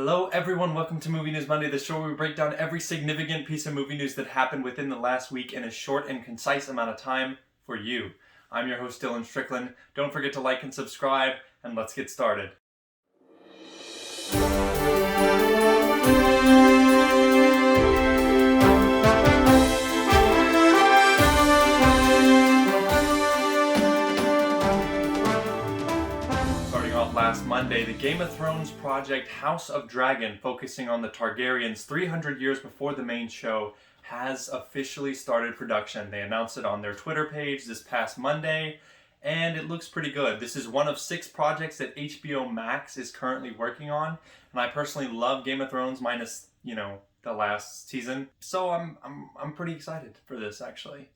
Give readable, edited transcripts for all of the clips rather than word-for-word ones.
Hello everyone, welcome to Movie News Monday, the show where we break down every significant piece of movie news that happened within the last week in a short and concise amount of time for you. I'm your host Dylan Strickland. Don't forget to like and subscribe, and let's get started. Last Monday, the Game of Thrones project House of Dragon, focusing on the Targaryens 300 years before the main show, has officially started production. They announced it on their Twitter page this past Monday, and it looks pretty good. This is one of 6 projects that HBO Max is currently working on, and I personally love Game of Thrones minus, the last season. So I'm pretty excited for this, actually.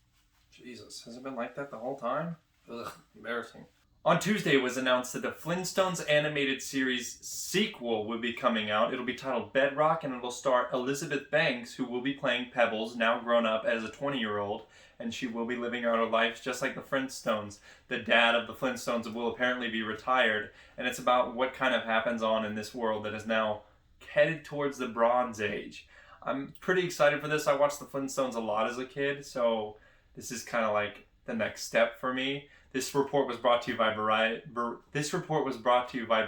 Jesus, has it been like that the whole time? Ugh, embarrassing. On Tuesday, it was announced that the Flintstones animated series sequel will be coming out. It'll be titled Bedrock, and it'll star Elizabeth Banks, who will be playing Pebbles, now grown up as a 20-year-old, and she will be living out her life just like the Flintstones. The dad of the Flintstones will apparently be retired, and it's about what kind of happens on in this world that is now headed towards the Bronze Age. I'm pretty excited for this. I watched the Flintstones a lot as a kid, so this is kind of like the next step for me. This report was brought to you by Variety. This report was brought to you by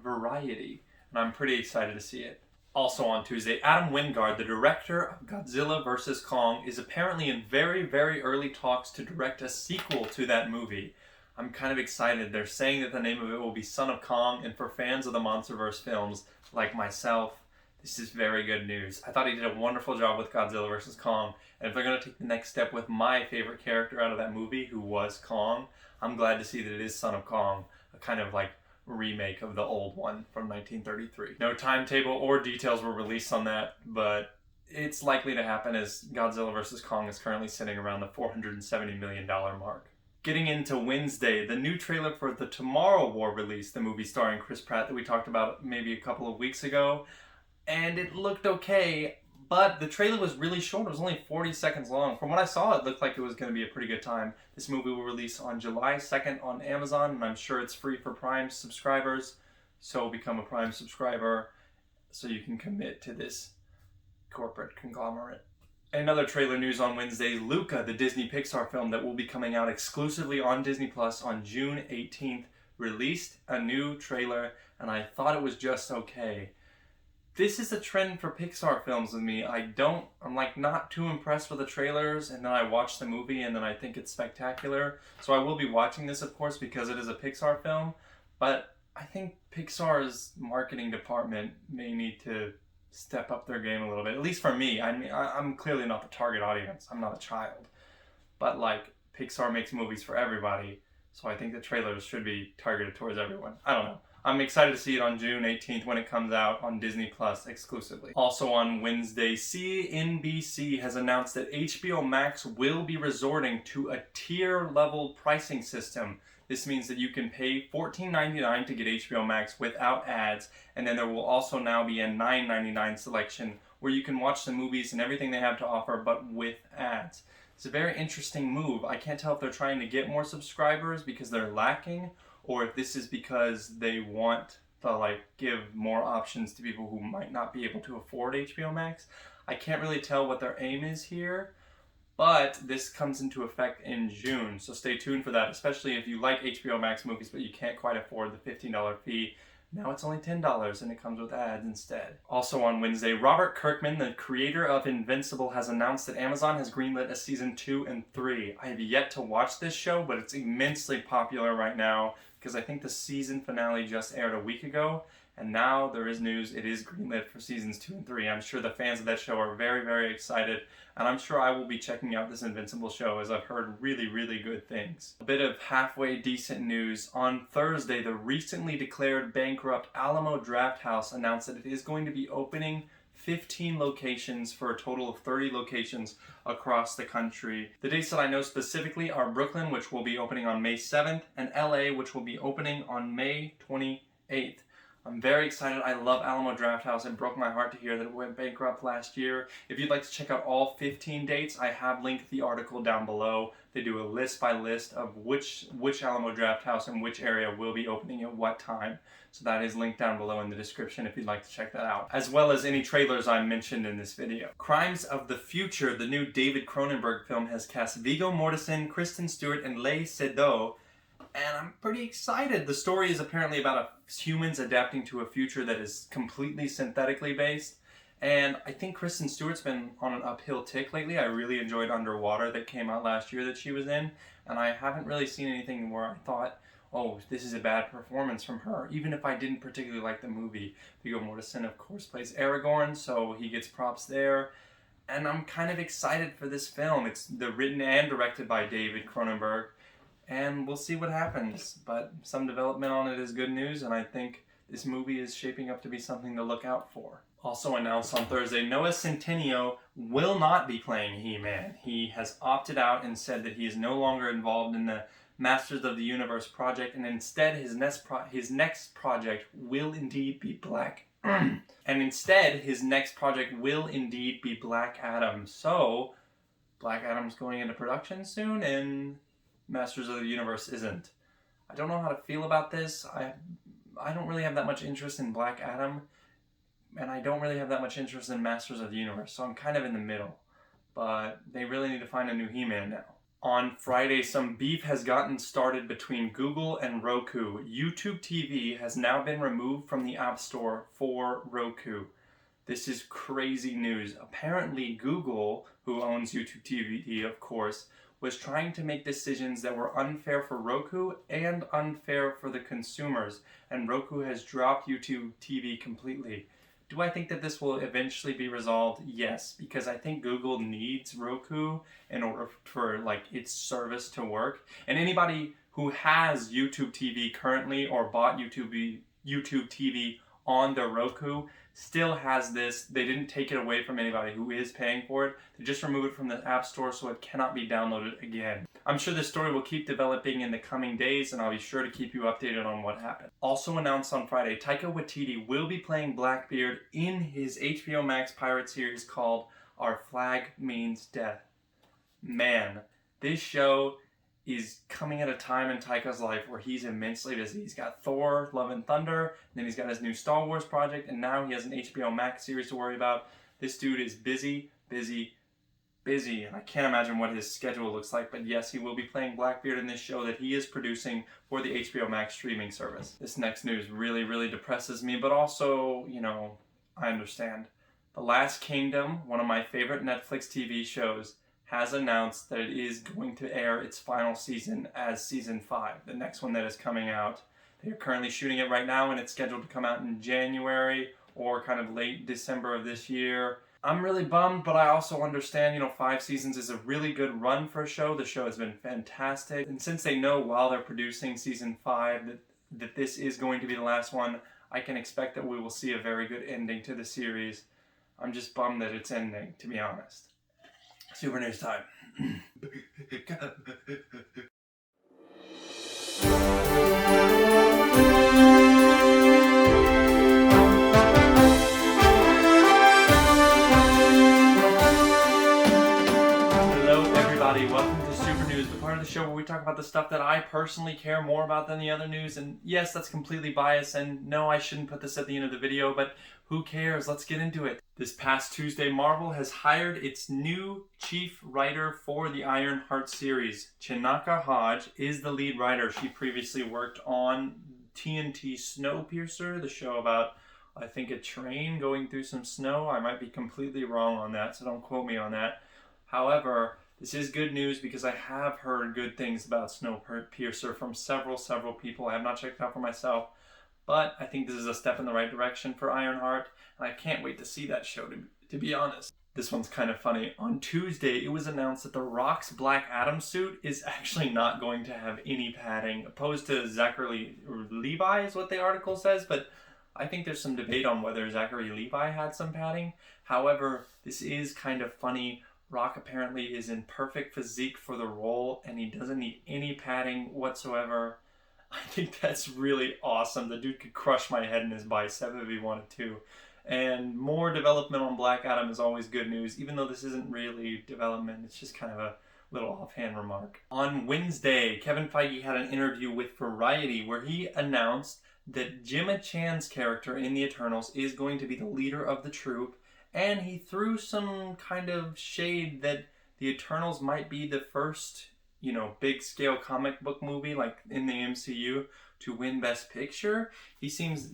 Variety, and I'm pretty excited to see it. Also on Tuesday, Adam Wingard, the director of Godzilla vs. Kong, is apparently in very, very early talks to direct a sequel to that movie. I'm kind of excited. They're saying that the name of it will be Son of Kong, and for fans of the MonsterVerse films like myself, this is very good news. I thought he did a wonderful job with Godzilla vs. Kong, and if they're going to take the next step with my favorite character out of that movie, who was Kong, I'm glad to see that it is Son of Kong, a kind of like remake of the old one from 1933. No timetable or details were released on that, but it's likely to happen as Godzilla vs. Kong is currently sitting around the $470 million mark. Getting into Wednesday, the new trailer for The Tomorrow War released, the movie starring Chris Pratt that we talked about maybe a couple of weeks ago. And it looked okay, but the trailer was really short. It was only 40 seconds long. From what I saw, it looked like it was going to be a pretty good time. This movie will release on July 2nd on Amazon, and I'm sure it's free for Prime subscribers. So become a Prime subscriber so you can commit to this corporate conglomerate. Another trailer news on Wednesday, Luca, the Disney Pixar film that will be coming out exclusively on Disney Plus on June 18th, released a new trailer, and I thought it was just okay. This is a trend for Pixar films with me. I'm like not too impressed with the trailers, and then I watch the movie and then I think it's spectacular. So I will be watching this, of course, because it is a Pixar film, but I think Pixar's marketing department may need to step up their game a little bit, at least for me. I mean, I'm clearly not the target audience. I'm not a child. But like, Pixar makes movies for everybody, so I think the trailers should be targeted towards everyone. I don't know. I'm excited to see it on June 18th when it comes out on Disney Plus exclusively. Also on Wednesday, CNBC has announced that HBO Max will be resorting to a tier-level pricing system. This means that you can pay $14.99 to get HBO Max without ads, and then there will also now be a $9.99 selection where you can watch the movies and everything they have to offer, but with ads. It's a very interesting move. I can't tell if they're trying to get more subscribers because they're lacking, or if this is because they want to give more options to people who might not be able to afford HBO Max. I can't really tell what their aim is here, but this comes into effect in June, so stay tuned for that, especially if you like HBO Max movies but you can't quite afford the $15 fee. Now it's only $10 and it comes with ads instead. Also on Wednesday, Robert Kirkman, the creator of Invincible, has announced that Amazon has greenlit a season 2 and 3. I have yet to watch this show, but it's immensely popular right now because I think the season finale just aired a week ago, and now there is news it is greenlit for seasons 2 and 3. I'm sure the fans of that show are very, very excited, and I'm sure I will be checking out this Invincible show as I've heard really, really good things. A bit of halfway decent news. On Thursday, the recently declared bankrupt Alamo Drafthouse announced that it is going to be opening 15 locations for a total of 30 locations across the country. The dates that I know specifically are Brooklyn, which will be opening on May 7th, and LA, which will be opening on May 28th. I'm very excited. I love Alamo Drafthouse. It broke my heart to hear that it went bankrupt last year. If you'd like to check out all 15 dates, I have linked the article down below. They do a list by list of which Alamo Drafthouse and which area will be opening at what time. So that is linked down below in the description if you'd like to check that out, as well as any trailers I mentioned in this video. Crimes of the Future, the new David Cronenberg film, has cast Viggo Mortensen, Kristen Stewart, and Léa Seydoux. And I'm pretty excited. The story is apparently about humans adapting to a future that is completely synthetically based. And I think Kristen Stewart's been on an uphill tick lately. I really enjoyed Underwater that came out last year that she was in. And I haven't really seen anything where I thought, oh, this is a bad performance from her, even if I didn't particularly like the movie. Viggo Mortensen, of course, plays Aragorn, so he gets props there. And I'm kind of excited for this film. It's written and directed by David Cronenberg. And we'll see what happens, but some development on it is good news, and I think this movie is shaping up to be something to look out for. Also announced on Thursday, Noah Centineo will not be playing He-Man. He has opted out and said that he is no longer involved in the Masters of the Universe project, and instead his next project will indeed be Black Adam. So, Black Adam's going into production soon, and Masters of the Universe isn't. I don't know how to feel about this. I don't really have that much interest in Black Adam, and I don't really have that much interest in Masters of the Universe, so I'm kind of in the middle. But they really need to find a new He-Man now. On Friday, some beef has gotten started between Google and Roku. YouTube TV has now been removed from the App Store for Roku. This is crazy news. Apparently, Google, who owns YouTube TV, of course, was trying to make decisions that were unfair for Roku and unfair for the consumers, and Roku has dropped YouTube TV completely. Do I think that this will eventually be resolved? Yes, because I think Google needs Roku in order for its service to work. And anybody who has YouTube TV currently or bought YouTube TV on their Roku still has this. They didn't take it away from anybody who is paying for it. They just removed it from the App Store so it cannot be downloaded again. I'm sure this story will keep developing in the coming days, and I'll be sure to keep you updated on what happened. Also announced on Friday, Taika Waititi will be playing Blackbeard in his HBO Max pirate series called Our Flag Means Death. Man, this show is coming at a time in Taika's life where he's immensely busy. He's got Thor, Love and Thunder, and then he's got his new Star Wars project, and now he has an HBO Max series to worry about. This dude is busy, and I can't imagine what his schedule looks like, but yes, he will be playing Blackbeard in this show that he is producing for the HBO Max streaming service. This next news really, really depresses me, but also, I understand. The Last Kingdom, one of my favorite Netflix TV shows, has announced that it is going to air its final season as season 5, the next one that is coming out. They are currently shooting it right now, and it's scheduled to come out in January or kind of late December of this year. I'm really bummed, but I also understand, 5 seasons is a really good run for a show. The show has been fantastic. And since they know while they're producing season 5 that this is going to be the last one, I can expect that we will see a very good ending to the series. I'm just bummed that it's ending, to be honest. Super news time. Hello everybody, welcome to Super News, the part of the show where we talk about the stuff that I personally care more about than the other news. And yes, that's completely biased, and no, I shouldn't put this at the end of the video, but who cares? Let's get into it. This past Tuesday, Marvel has hired its new chief writer for the Ironheart series. Chinaka Hodge is the lead writer. She previously worked on TNT Snowpiercer, the show about, I think, a train going through some snow. I might be completely wrong on that, so don't quote me on that. However, this is good news because I have heard good things about Snowpiercer from several people. I have not checked it out for myself. But I think this is a step in the right direction for Ironheart, and I can't wait to see that show, to be honest. This one's kind of funny. On Tuesday, it was announced that The Rock's Black Adam suit is actually not going to have any padding, opposed to Zachary Levi is what the article says, but I think there's some debate on whether Zachary Levi had some padding. However, this is kind of funny. Rock apparently is in perfect physique for the role, and he doesn't need any padding whatsoever. I think that's really awesome. The dude could crush my head in his bicep if he wanted to. And more development on Black Adam is always good news, even though this isn't really development. It's just kind of a little offhand remark. On Wednesday, Kevin Feige had an interview with Variety where he announced that Gemma Chan's character in the Eternals is going to be the leader of the troop, and he threw some kind of shade that the Eternals might be the first, big scale comic book movie like in the MCU to win Best Picture. He says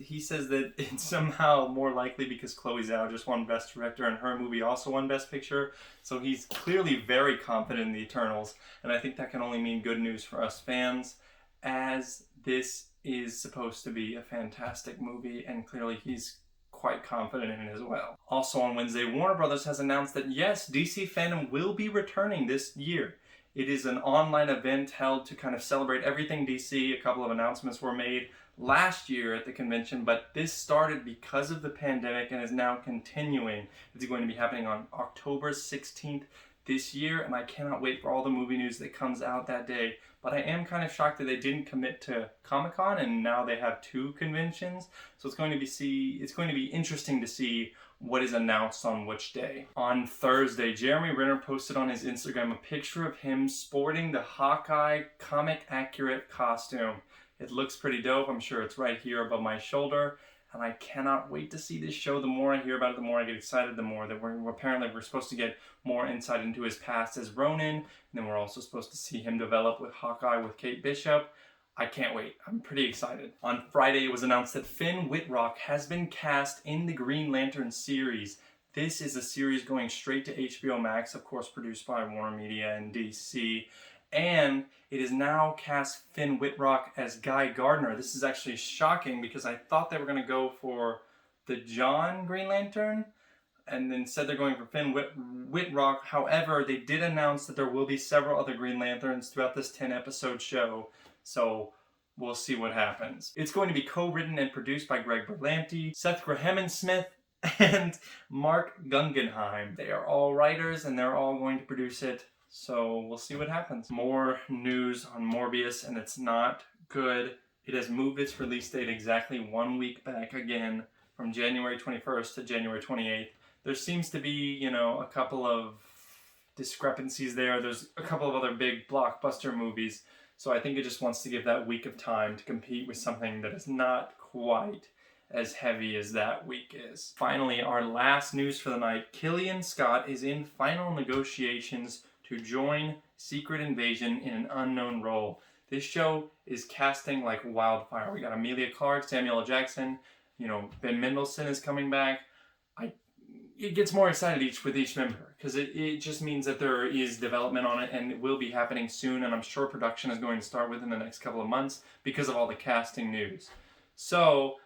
that it's somehow more likely because Chloe Zhao just won Best Director and her movie also won Best Picture. So he's clearly very confident in the Eternals, and I think that can only mean good news for us fans, as this is supposed to be a fantastic movie, and clearly he's quite confident in it as well. Also on Wednesday, Warner Brothers has announced that yes, DC Fandom will be returning this year. It is an online event held to kind of celebrate everything DC. A couple of announcements were made last year at the convention, but this started because of the pandemic and is now continuing. It's going to be happening on October 16th this year, and I cannot wait for all the movie news that comes out that day. But I am kind of shocked that they didn't commit to Comic-Con, and now they have two conventions. So it's going to be interesting to see what is announced on which day. On Thursday, Jeremy Renner posted on his Instagram a picture of him sporting the Hawkeye comic accurate costume. It looks pretty dope. I'm sure it's right here above my shoulder. And I cannot wait to see this show. The more I hear about it, the more I get excited, the more that we're supposed to get more insight into his past as Ronin. And then we're also supposed to see him develop with Hawkeye with Kate Bishop. I can't wait. I'm pretty excited. On Friday, it was announced that Finn Wittrock has been cast in the Green Lantern series. This is a series going straight to HBO Max, of course produced by Warner Media and DC. And it is now cast Finn Wittrock as Guy Gardner. This is actually shocking because I thought they were going to go for the John Green Lantern, and instead they're going for Finn Wittrock. However, they did announce that there will be several other Green Lanterns throughout this 10-episode show. So we'll see what happens. It's going to be co-written and produced by Greg Berlanti, Seth Graham-Smith, and Mark Guggenheim. They are all writers and they're all going to produce it. So we'll see what happens. More news on Morbius, and it's not good. It has moved its release date exactly 1 week back again, from January 21st to January 28th. There seems to be, a couple of discrepancies there. There's a couple of other big blockbuster movies. So I think it just wants to give that week of time to compete with something that is not quite as heavy as that week is. Finally, our last news for the night. Killian Scott is in final negotiations to join Secret Invasion in an unknown role. This show is casting like wildfire. We got Emilia Clarke, Samuel L. Jackson, Ben Mendelsohn is coming back. It gets more excited with each member because it just means that there is development on it and it will be happening soon, and I'm sure production is going to start within the next couple of months because of all the casting news. So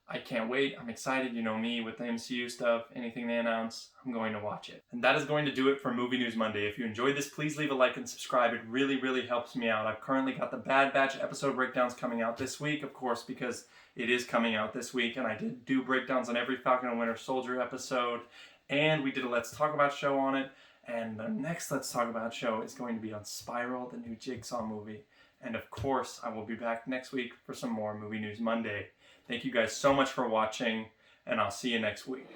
I can't wait. I'm excited. You know me with the MCU stuff. Anything they announce, I'm going to watch it. And that is going to do it for Movie News Monday. If you enjoyed this, please leave a like and subscribe. It really, really helps me out. I've currently got the Bad Batch episode breakdowns coming out this week, of course, because it is coming out this week. And I did do breakdowns on every Falcon and Winter Soldier episode. And we did a Let's Talk About show on it. And the next Let's Talk About show is going to be on Spiral, the new Jigsaw movie. And of course, I will be back next week for some more Movie News Monday. Thank you guys so much for watching, and I'll see you next week.